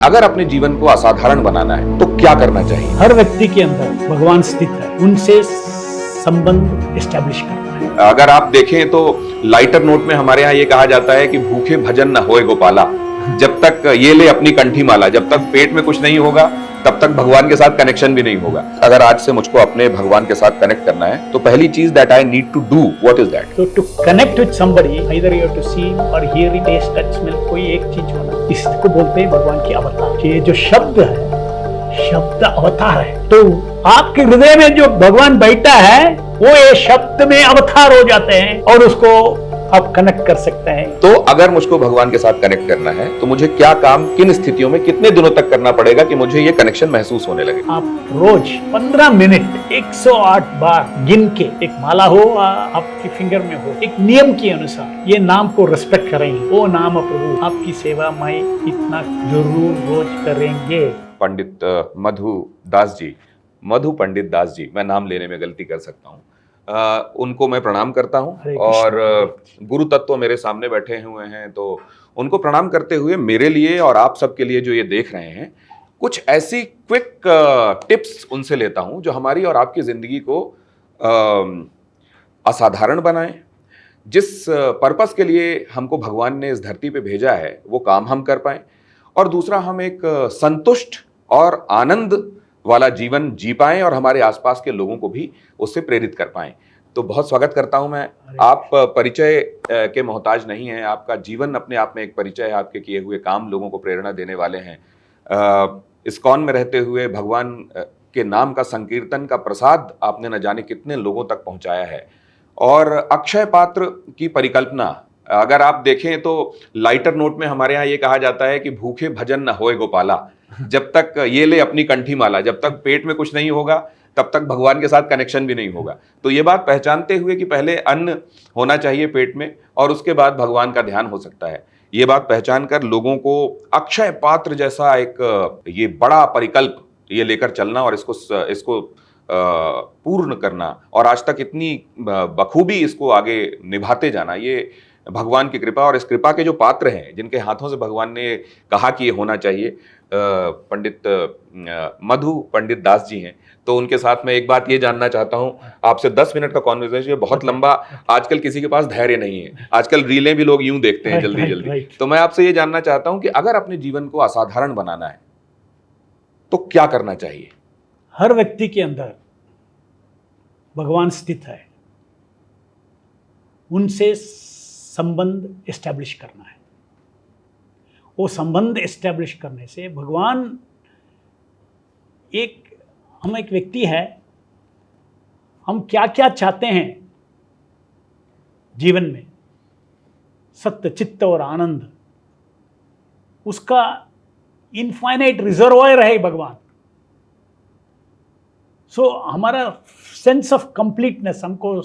अगर अपने जीवन को असाधारण बनाना है तो क्या करना चाहिए? हर व्यक्ति के अंदर भगवान स्थित है, उनसे संबंध एस्टेब्लिश करना है। अगर आप देखें तो लाइटर नोट में हमारे यहाँ ये कहा जाता है कि भूखे भजन न होए गोपाला, जब तक ये ले अपनी कंठी माला, जब तक पेट में कुछ नहीं होगा तब तक भगवान के साथ कनेक्शन भी नहीं होगा। अगर आज से मुझको अपने भगवान के साथ कनेक्ट करना है तो पहली चीज that I need to do, what is that? So to connect with somebody, either you have to see or hear, taste, touch, smell, कोई एक चीज होना, इसको बोलते हैं भगवान की अवतार। ये जो शब्द है, शब्द अवतार है। तो आपके हृदय में जो भगवान बैठा है वो ये शब्द में अवतार हो जाते हैं और उसको आप कनेक्ट कर सकते हैं। तो अगर मुझको भगवान के साथ कनेक्ट करना है तो मुझे क्या काम, किन स्थितियों में, कितने दिनों तक करना पड़ेगा कि मुझे ये कनेक्शन महसूस होने लगे? आप रोज 15 मिनट 108 बार गिन के, एक माला हो आपकी फिंगर में हो, एक नियम के अनुसार ये नाम को रेस्पेक्ट करेंगे। ओ नाम प्रभु, आपकी सेवा मैं इतना जरूर रोज करेंगे। पंडित मधु दास जी, मधु पंडित दास जी, मैं नाम लेने में गलती कर सकता हूँ, उनको मैं प्रणाम करता हूँ और गुरु तत्व मेरे सामने बैठे हुए हैं, तो उनको प्रणाम करते हुए मेरे लिए और आप सबके लिए जो ये देख रहे हैं, कुछ ऐसी क्विक टिप्स उनसे लेता हूँ जो हमारी और आपकी ज़िंदगी को असाधारण बनाएं। जिस पर्पस के लिए हमको भगवान ने इस धरती पे भेजा है वो काम हम कर पाएं, और दूसरा हम एक संतुष्ट और आनंद वाला जीवन जी पाएं और हमारे आसपास के लोगों को भी उससे प्रेरित कर पाएं। तो बहुत स्वागत करता हूं मैं। आप परिचय के मोहताज नहीं हैं, आपका जीवन अपने आप में एक परिचय है, आपके किए हुए काम लोगों को प्रेरणा देने वाले हैं। इस्कॉन में रहते हुए भगवान के नाम का संकीर्तन का प्रसाद आपने न जाने कितने लोगों तक पहुंचाया है। और अक्षय पात्र की परिकल्पना अगर आप देखें तो लाइटर नोट में हमारे यहाँ ये कहा जाता है कि भूखे भजन न होए गोपाला, जब तक ये ले अपनी कंठी माला, जब तक पेट में कुछ नहीं होगा तब तक भगवान के साथ कनेक्शन भी नहीं होगा। तो ये बात पहचानते हुए कि पहले अन्न होना चाहिए पेट में और उसके बाद भगवान का ध्यान हो सकता है, ये बात पहचान कर लोगों को अक्षय पात्र जैसा एक ये बड़ा परिकल्प ये लेकर चलना और इसको पूर्ण करना और आज तक इतनी बखूबी इसको आगे निभाते जाना, ये भगवान की कृपा। और इस कृपा के जो पात्र हैं, जिनके हाथों से भगवान ने कहा कि ये होना चाहिए, पंडित मधु पंडित दास जी हैं। तो उनके साथ मैं एक बात ये जानना चाहता हूँ आपसे, 10 मिनट का कॉन्वर्सेशन बहुत लंबा, आजकल किसी के पास धैर्य नहीं है, आजकल रीलें भी लोग यूं देखते हैं जल्दी जल्दी। तो मैं आपसे ये जानना चाहता हूँ कि अगर अपने जीवन को असाधारण बनाना है तो क्या करना चाहिए? हर व्यक्ति के अंदर भगवान स्थित है, उनसे संबंध एस्टेब्लिश करना है। वो संबंध एस्टेब्लिश करने से भगवान हम एक व्यक्ति है, हम क्या क्या चाहते हैं जीवन में, सत्य, चित्त और आनंद, उसका इनफाइनाइट रिजर्वायर है भगवान। सो हमारा सेंस ऑफ कंप्लीटनेस, हमको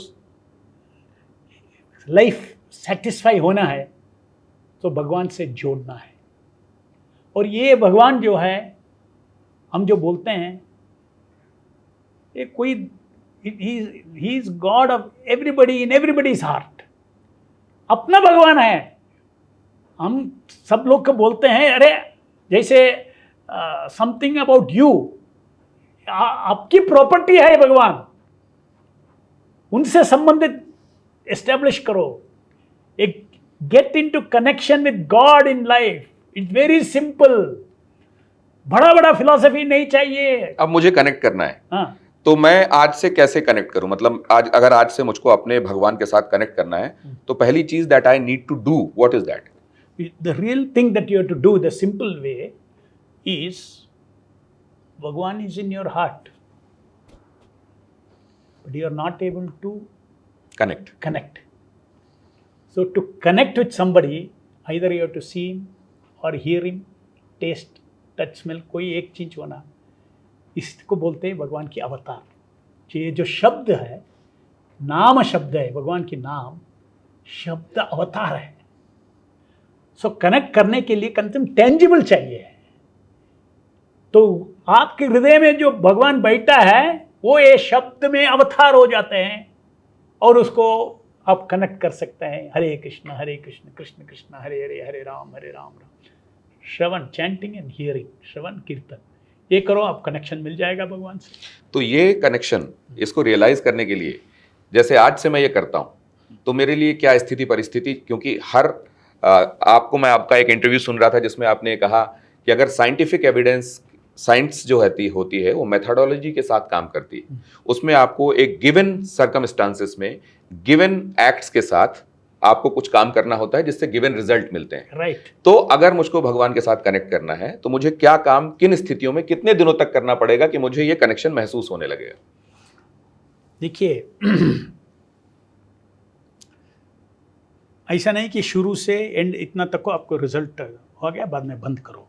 लाइफ सेटिस्फाई होना है तो भगवान से जोड़ना है। और ये भगवान जो है, हम जो बोलते हैं, ये कोई he is God of everybody in everybody's heart, अपना भगवान है। हम सब लोग को बोलते हैं, अरे जैसे समथिंग अबाउट यू, आपकी प्रॉपर्टी है भगवान, उनसे संबंधित एस्टेब्लिश करो। एक get into connection with God in life, it's very simple, बड़ा बड़ा फिलॉसफी नहीं चाहिए। अब मुझे कनेक्ट करना है, हाँ, तो मैं आज से कैसे कनेक्ट करूं? मतलब अगर आज से मुझको अपने भगवान के साथ कनेक्ट करना है तो पहली चीज that I need to do, what is that? The real thing that you have to do, the simple way is, Bhagwan is in your heart but you are not able to connect. So to connect with somebody, either you have to see him or hear him, taste, touch, smell, कोई एक चीज होना, इसको बोलते हैं भगवान की अवतार। ये जो शब्द है, नाम शब्द है, भगवान की नाम शब्द अवतार है। सो कनेक्ट करने के लिए कम से कम टेंजिबल चाहिए। तो आपके हृदय में जो भगवान बैठा है वो ये शब्द में अवतार हो जाते हैं और उसको आप कनेक्ट कर सकते हैं। हरे कृष्ण कृष्ण कृष्ण हरे हरे, हरे राम राम श्रवण, चैंटिंग एंड हियरिंग, श्रवण कीर्तन, ये करो, आप कनेक्शन मिल जाएगा भगवान से। तो ये कनेक्शन, इसको रियलाइज करने के लिए, जैसे आज से मैं ये करता हूँ, तो मेरे लिए क्या स्थिति परिस्थिति, क्योंकि मैं आपका एक इंटरव्यू सुन रहा था जिसमें आपने कहा कि अगर साइंटिफिक एविडेंस, साइंस जो होती है वो मेथोडोलॉजी के साथ काम करती है, उसमें आपको एक गिवन सर्कमस्टांसेस में गिवन एक्ट्स के साथ आपको कुछ काम करना होता है जिससे गिवन रिजल्ट मिलते हैं। राइट। तो अगर मुझको भगवान के साथ कनेक्ट करना है तो मुझे क्या काम, किन स्थितियों में, कितने दिनों तक करना पड़ेगा कि मुझे ये कनेक्शन महसूस होने लगेगा? देखिए, ऐसा नहीं कि शुरू से एंड इतना तक को आपको रिजल्ट हो गया बाद में बंद करो,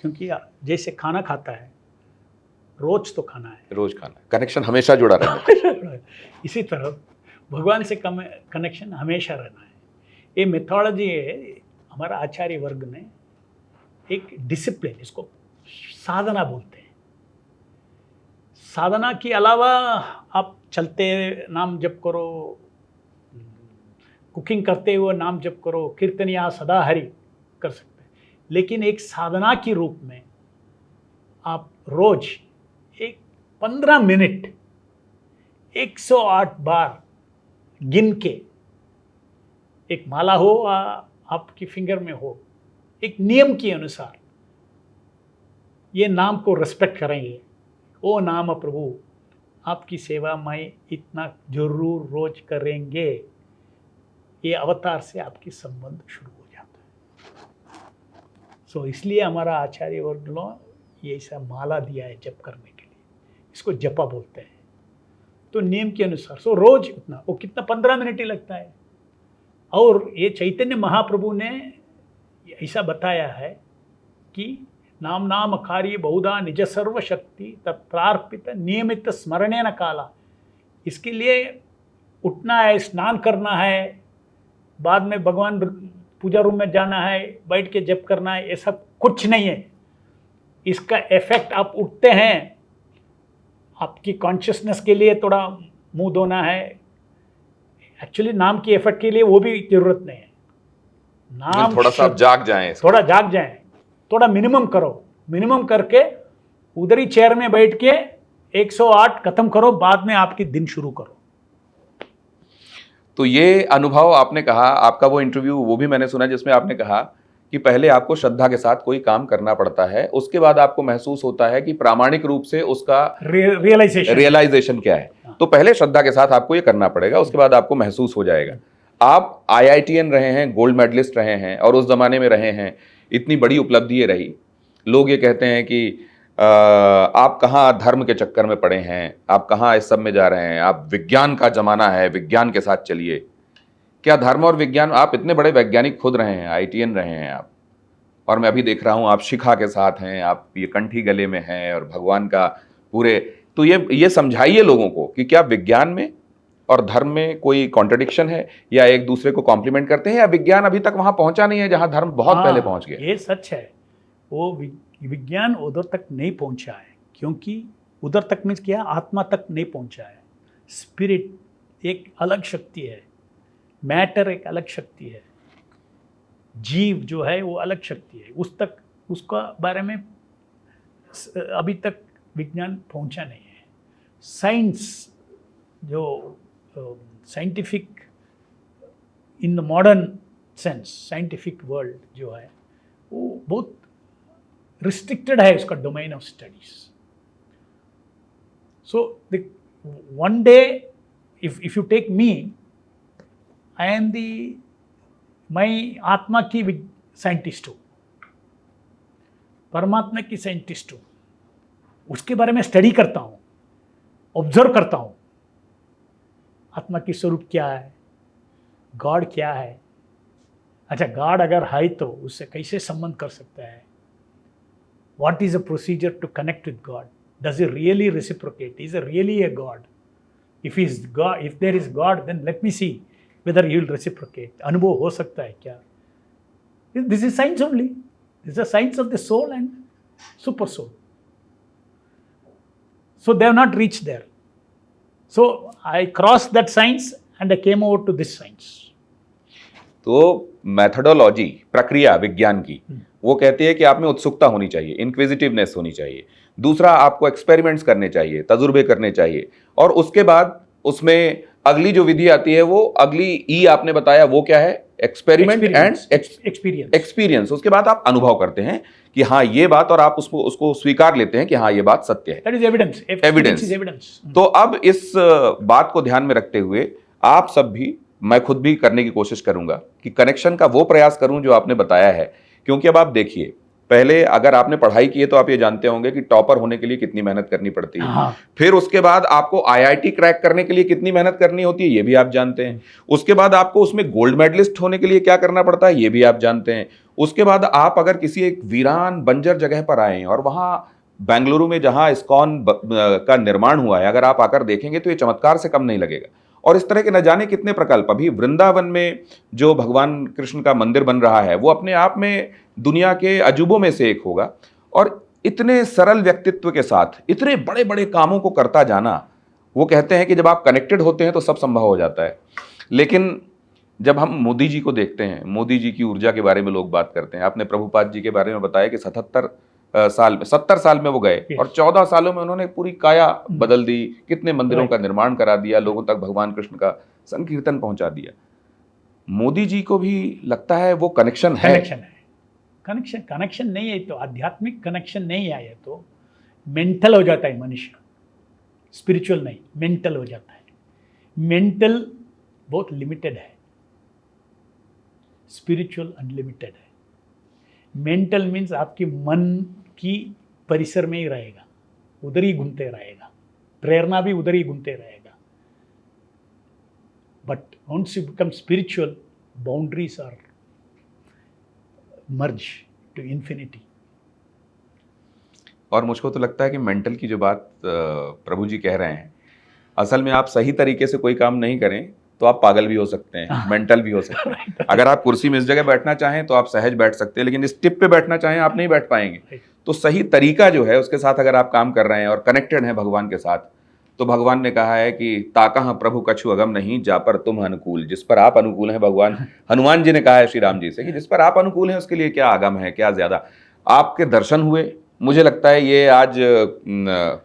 क्योंकि जैसे खाना खाता है, रोज तो खाना है, रोज खाना, कनेक्शन हमेशा जुड़ा रहना है। इसी तरह भगवान से कनेक्शन हमेशा रहना है। ये मेथोडोलॉजी है, हमारा आचार्य वर्ग ने एक डिसिप्लिन, इसको साधना बोलते हैं। साधना के अलावा आप चलते नाम जप करो, कुकिंग करते हुए नाम जप करो, कीर्तन या सदा हरि कर सकते हैं, लेकिन एक साधना के रूप में आप रोज एक 15 मिनट 108 बार गिन के, एक माला हो आपकी फिंगर में हो, एक नियम के अनुसार ये नाम को रेस्पेक्ट करेंगे। ओ नाम प्रभु, आपकी सेवा में इतना जरूर रोज करेंगे, ये अवतार से आपकी संबंध शुरू हो जाता है। सो इसलिए हमारा आचार्य वर्ग ने ये ऐसा माला दिया है जप करने के लिए, इसको जपा बोलते हैं। तो नियम के अनुसार सो रोज उतना, वो कितना 15 मिनट ही लगता है। और ये चैतन्य महाप्रभु ने ऐसा बताया है कि नाम नाम कार्य बहुधा निज सर्व शक्ति तत्रार्पित नियमित स्मरणेन काला। इसके लिए उठना है, स्नान करना है, बाद में भगवान पूजा रूम में जाना है, बैठ के जप करना है, ये सब कुछ नहीं है। इसका इफेक्ट, आप उठते हैं, आपकी कॉन्शियसनेस के लिए थोड़ा मुंह धोना है, एक्चुअली नाम की इफेक्ट के लिए वो भी जरूरत नहीं है। नाम थोड़ा सा आप जाग जाएं, थोड़ा मिनिमम करो, मिनिमम करके उधर ही चेयर में बैठ के 108 खत्म करो, बाद में आपकी दिन शुरू करो। तो ये अनुभव आपने कहा, आपका वो इंटरव्यू वो भी मैंने सुना जिसमें आपने कहा कि पहले आपको श्रद्धा के साथ कोई काम करना पड़ता है, उसके बाद आपको महसूस होता है कि प्रामाणिक रूप से उसका रियलाइजेशन क्या है। तो पहले श्रद्धा के साथ आपको ये करना पड़ेगा, उसके बाद आपको महसूस हो जाएगा। आप IITN रहे हैं, गोल्ड मेडलिस्ट रहे हैं और उस जमाने में रहे हैं, इतनी बड़ी उपलब्धि ये रही। लोग ये कहते हैं कि आप कहाँ धर्म के चक्कर में पड़े हैं, आप कहाँ इस सब में जा रहे हैं, आप विज्ञान का जमाना है, विज्ञान के साथ चलिए। क्या धर्म और विज्ञान, आप इतने बड़े वैज्ञानिक खुद रहे हैं, IITN रहे हैं आप, और मैं अभी देख रहा हूँ आप शिखा के साथ हैं, आप ये कंठी गले में हैं और भगवान का पूरे, तो ये समझाइए लोगों को कि क्या विज्ञान में और धर्म में कोई कॉन्ट्रडिक्शन है, या एक दूसरे को कॉम्प्लीमेंट करते हैं, या विज्ञान अभी तक वहां पहुंचा नहीं है जहां धर्म बहुत पहले पहुंच गया? ये सच है, वो विज्ञान उधर तक नहीं पहुंचा है, क्योंकि उधर तक मीन्स क्या, आत्मा तक नहीं पहुंचा है। स्पिरिट एक अलग शक्ति है, मैटर एक अलग शक्ति है, जीव जो है वो अलग शक्ति है, उसका बारे में अभी तक विज्ञान पहुंचा नहीं है। साइंस जो scientific in the modern sense, scientific world जो है वो बहुत रिस्ट्रिक्टेड है, उसका domain of studies. So one day if you take me, I am मैं आत्मा की साइंटिस्ट हूँ, परमात्मा की साइंटिस्ट हूँ, उसके बारे में स्टडी करता हूँ, ऑब्जर्व करता हूँ, आत्मा की स्वरूप क्या है, गॉड क्या है। अच्छा, गॉड अगर है तो उससे कैसे संबंध कर सकता है, what is a procedure to connect with God, does it really reciprocate, is a really a God, if there is God then let me see whether you will reciprocate, अनुभव हो सकता है क्या। This is science only. This is the science of the soul and super soul. So they have not reached there. So I crossed that science and I came over to this science. तो methodology, प्रक्रिया विज्ञान की, वो कहती है कि आप में उत्सुकता होनी चाहिए, इंक्विजिटिवनेस होनी चाहिए। दूसरा, आपको एक्सपेरिमेंट्स करने चाहिए, तजुर्बे करने चाहिए, और उसके बाद उसमें अगली जो विधि आती है, वो अगली ई आपने बताया, वो क्या है? Experiment and experience. उसके बाद आप अनुभव करते हैं कि हाँ ये बात, और आप उसको स्वीकार लेते हैं कि हाँ ये बात सत्य है। That is evidence. Evidence. is evidence. तो अब इस बात को ध्यान में रखते हुए आप सब भी, मैं खुद भी करने की कोशिश करूंगा कि कनेक्शन का वो प्रयास करूं जो आपने बताया है। क्योंकि अब आप देखिए, पहले अगर आपने पढ़ाई की है तो आप ये जानते होंगे कि टॉपर होने के लिए कितनी मेहनत करनी पड़ती है। हाँ। फिर उसके बाद आपको आईआईटी क्रैक करने के लिए कितनी मेहनत करनी होती है, ये भी आप जानते हैं। उसके बाद आपको उसमें गोल्ड मेडलिस्ट होने के लिए क्या करना पड़ता है, ये भी आप जानते हैं। उसके बाद आप अगर किसी एक वीरान बंजर जगह पर आए और वहां बेंगलुरु में जहां इस्कॉन का निर्माण हुआ है, अगर आप आकर देखेंगे तो ये चमत्कार से कम नहीं लगेगा। और इस तरह के न जाने कितने प्रकल्प, अभी वृंदावन में जो भगवान कृष्ण का मंदिर बन रहा है, वो अपने आप में दुनिया के अजूबों में से एक होगा। और इतने सरल व्यक्तित्व के साथ इतने बड़े बड़े कामों को करता जाना, वो कहते हैं कि जब आप कनेक्टेड होते हैं तो सब संभव हो जाता है। लेकिन जब हम मोदी जी को देखते हैं, मोदी जी की ऊर्जा के बारे में लोग बात करते हैं। आपने प्रभुपाद जी के बारे में बताया कि 70 साल में वो गए और 14 सालों में उन्होंने पूरी काया बदल दी, कितने मंदिरों का निर्माण करा दिया, लोगों तक भगवान कृष्ण का संकीर्तन पहुंचा दिया। मोदी जी को भी लगता है वो कनेक्शन है। कनेक्शन नहीं है तो आध्यात्मिक कनेक्शन नहीं आया तो मेंटल हो जाता है मनुष्य, स्पिरिचुअल नहीं, मेंटल हो जाता है। मेंटल बहुत लिमिटेड है, स्पिरिचुअल अनलिमिटेड है। मेंटल मीन्स आपके मन की परिसर में ही रहेगा, उधर ही घूमते रहेगा, प्रेरणा भी उधर ही घूमते रहेगा। But once you become spiritual, boundaries are merge to infinity. और मुझको तो लगता है कि मेंटल की जो बात प्रभु जी कह रहे हैं, असल में आप सही तरीके से कोई काम नहीं करें तो आप पागल भी हो सकते हैं, मेंटल भी हो सकते हैं। अगर आप कुर्सी में इस जगह बैठना चाहें तो आप सहज बैठ सकते हैं, लेकिन इस टिप पे बैठना चाहें आप नहीं बैठ पाएंगे। तो सही तरीका जो है उसके साथ अगर आप काम कर रहे हैं और कनेक्टेड हैं भगवान के साथ, तो भगवान ने कहा है कि ताकह प्रभु कछु अगम नहीं, जा पर तुम अनुकूल। जिस पर आप अनुकूल हैं, भगवान हनुमान जी ने कहा है श्री राम जी से कि जिस पर आप अनुकूल हैं उसके लिए क्या आगम है, क्या ज्यादा। आपके दर्शन हुए, मुझे लगता है ये आज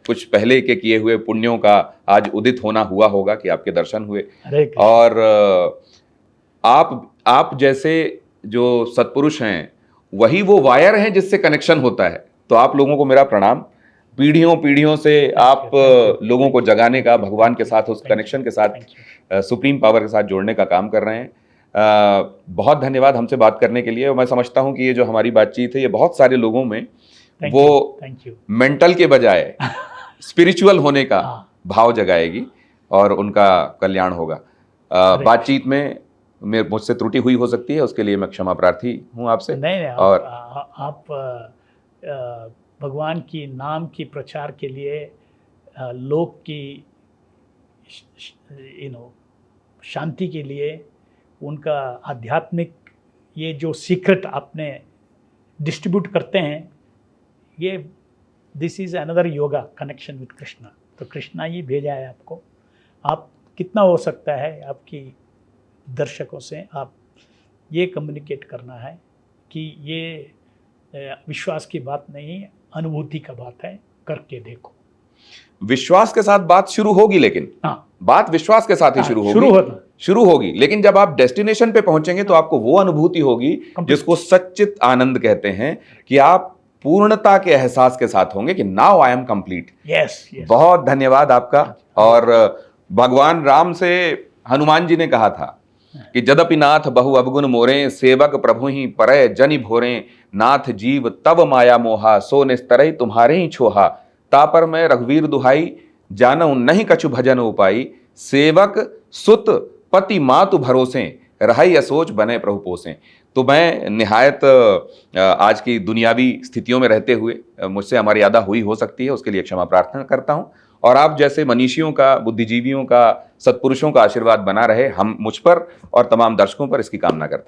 कुछ पहले के किए हुए पुण्यों का आज उदित होना हुआ होगा कि आपके दर्शन हुए। और आप जैसे जो सत्पुरुष हैं वही वो वायर हैं जिससे कनेक्शन होता है। तो आप लोगों को मेरा प्रणाम। पीढ़ियों पीढ़ियों से आप लोगों को जगाने का, भगवान के साथ, उस कनेक्शन के साथ, सुप्रीम पावर के साथ जोड़ने का काम कर रहे हैं। बहुत धन्यवाद हमसे बात करने के लिए। मैं समझता हूं कि ये जो हमारी बातचीत है ये बहुत सारे लोगों में वो मेंटल के बजाय स्पिरिचुअल होने का भाव जगाएगी और उनका कल्याण होगा। बातचीत में मुझसे त्रुटि हुई हो सकती है, उसके लिए मैं क्षमा प्रार्थी हूँ आपसे। नहीं, और आप भगवान की नाम की प्रचार के लिए लोक की शांति के लिए, उनका आध्यात्मिक ये जो सीक्रेट आपने डिस्ट्रीब्यूट करते हैं, ये this is another yoga connection with Krishna. तो कृष्णा ही भेजा है आपको। आप कितना हो सकता है आपकी दर्शकों से आप ये कम्युनिकेट करना है कि ये विश्वास की बात नहीं, अनुभूति का बात है, करके देखो। विश्वास के साथ बात शुरू होगी, लेकिन बात विश्वास के साथ ही शुरू होगी। लेकिन जब आप डेस्टिनेशन पे पहुंचेंगे तो आपको वो अनुभूति होगी जिसको सच्चित आनंद कहते हैं, कि आप पूर्णता के एहसास के साथ होंगे कि नाउ आई एम कंप्लीट। बहुत धन्यवाद आपका। और भगवान राम से हनुमान जी ने कहा था कि जदपि नाथ बहु अवगुण मोरे, सेवक प्रभु ही परय जनि भोरे, नाथ जीव तब माया मोहा, सो निस्तरई तुम्हारे ही छोहा, तापर मैं रघुवीर दुहाई, जानऊ नहीं कछु भजन उपाई, सेवक सुत पति मातु भरोसे, रहाई असोच बने प्रभु पोसें। तो मैं निहायत आज की दुनियावी स्थितियों में रहते हुए मुझसे अमर्यादा हुई हो सकती है, उसके लिए क्षमा प्रार्थना करता हूँ। और आप जैसे मनीषियों का, बुद्धिजीवियों का, सत्पुरुषों का आशीर्वाद बना रहे हम मुझ पर और तमाम दर्शकों पर, इसकी कामना करता हूँ।